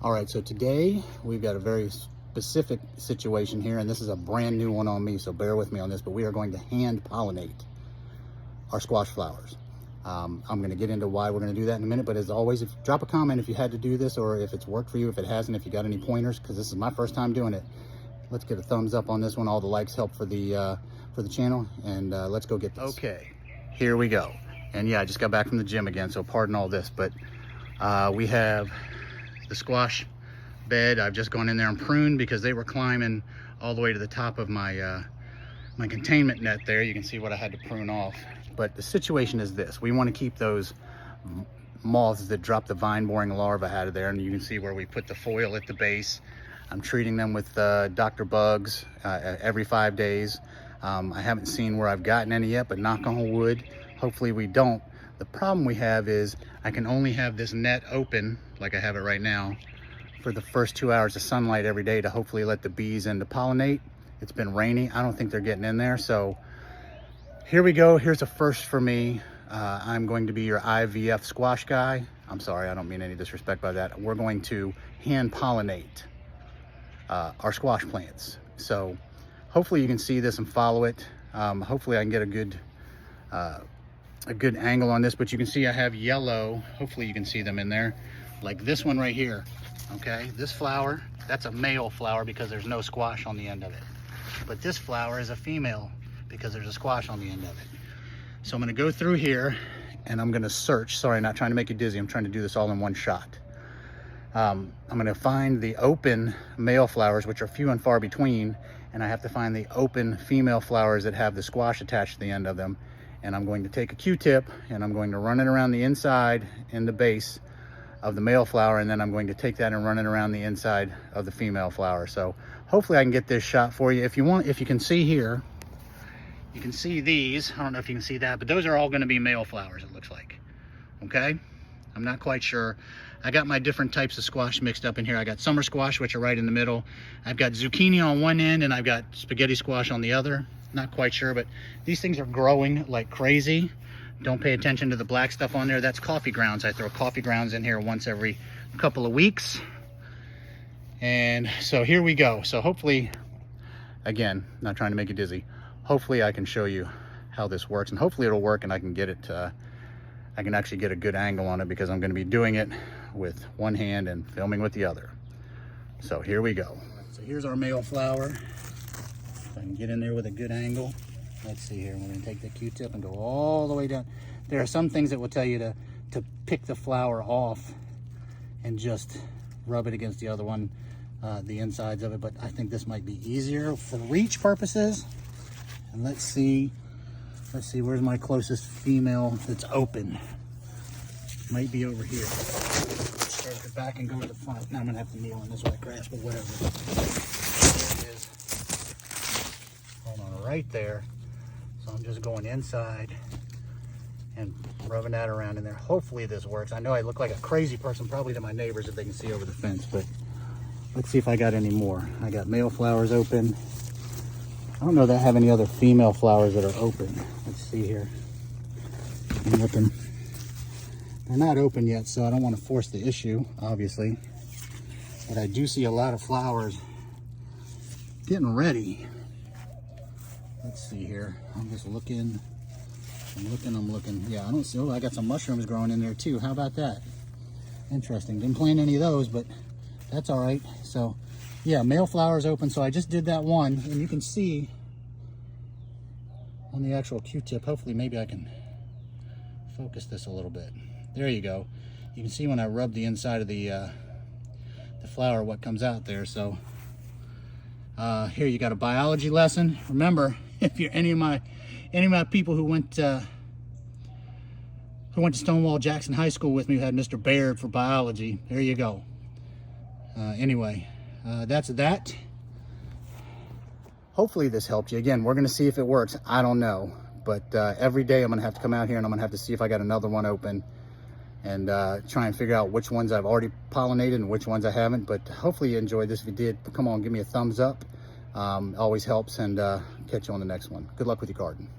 All right, so today we've got a very specific situation here, and this is a brand new one on me, so bear with me on this, but we are going to hand pollinate our squash flowers. I'm going to get into why we're going to do that in a minute, but as always, drop a comment if you had to do this or if it's worked for you. If it hasn't, if you got any pointers, because this is my first time doing it. Let's get a thumbs up on this one. All the likes help for the channel, and let's go get this. Okay, here we go. And yeah, I just got back from the gym again, so pardon all this, but we have the squash bed. I've just gone in there and pruned because they were climbing all the way to the top of my my containment net there. You can see what I had to prune off. But the situation is this: we want to keep those moths that drop the vine boring larvae out of there, and you can see where we put the foil at the base. I'm treating them with Dr. Bugs every 5 days. I haven't seen where I've gotten any yet, but knock on wood, hopefully we don't. The problem we have is I can only have this net open, like I have it right now, for the first 2 hours of sunlight every day to hopefully let the bees in to pollinate. It's been rainy. I don't think they're getting in there. So here we go. Here's a first for me. I'm going to be your IVF squash guy. I'm sorry, I don't mean any disrespect by that. We're going to hand pollinate our squash plants. So hopefully you can see this and follow it. Hopefully I can get a good angle on this, but you can see I have yellow. Hopefully you can see them in there, like this one right here. Okay, this flower, that's a male flower because there's no squash on the end of it. But this flower is a female because there's a squash on the end of it. So I'm gonna go through here and I'm gonna search. Sorry, not trying to make you dizzy. I'm trying to do this all in one shot. I'm gonna find the open male flowers, which are few and far between, and I have to find the open female flowers that have the squash attached to the end of them. And I'm going to take a Q-tip and I'm going to run it around the inside in the base of the male flower, and then I'm going to take that and run it around the inside of the female flower. So hopefully I can get this shot for you. If you want, if you can see here, you can see these. I don't know if you can see that, but those are all going to be male flowers, it looks like. Okay, I'm not quite sure. I got my different types of squash mixed up in here. I got summer squash, which are right in the middle. I've got zucchini on one end and I've got spaghetti squash on the other. Not quite sure, but these things are growing like crazy. Don't pay attention to the black stuff on there. That's coffee grounds. I throw coffee grounds in here once every couple of weeks. And so here we go. So hopefully, again, not trying to make you dizzy, hopefully I can show you how this works, and hopefully it'll work and I can get it, I can actually get a good angle on it because I'm going to be doing it with one hand and filming with the other. So here we go. So here's our male flower. If I can get in there with a good angle. Let's see here. I'm going to take the Q-tip and go all the way down. There are some things that will tell you to pick the flower off and just rub it against the other one, the insides of it. But I think this might be easier for reach purposes. And let's see, where's my closest female that's open? Might be over here. Let's start at the back and go to the front. Now I'm going to have to kneel on this white grass, but whatever. There it is. Hold on, right there. So I'm just going inside and rubbing that around in there. Hopefully this works. I know I look like a crazy person, probably to my neighbors if they can see over the fence, but let's see if I got any more. I got male flowers open. I don't know that I have any other female flowers that are open. Let's see here. I'm looking. They're not open yet, so I don't want to force the issue, obviously. But I do see a lot of flowers getting ready. Let's see here. I'm just looking. I'm looking. Yeah, I don't see. Oh, I got some mushrooms growing in there too. How about that? Interesting. Didn't plant any of those, but that's all right. So, yeah, male flowers open. So I just did that one, and you can see on the actual Q-tip. Hopefully, maybe I can focus this a little bit. There you go. You can see when I rub the inside of the flower what comes out there. So here you got a biology lesson. Remember, if you're any of my people who went to Stonewall Jackson High School with me, who had Mr. Baird for biology, there you go. Anyway, that's that. Hopefully this helped you. Again, we're going to see if it works. I don't know, but every day I'm going to have to come out here and I'm going to have to see if I got another one open and try and figure out which ones I've already pollinated and which ones I haven't. But hopefully you enjoyed this. If you did, come on, give me a thumbs up. Always helps, and catch you on the next one. Good luck with your garden.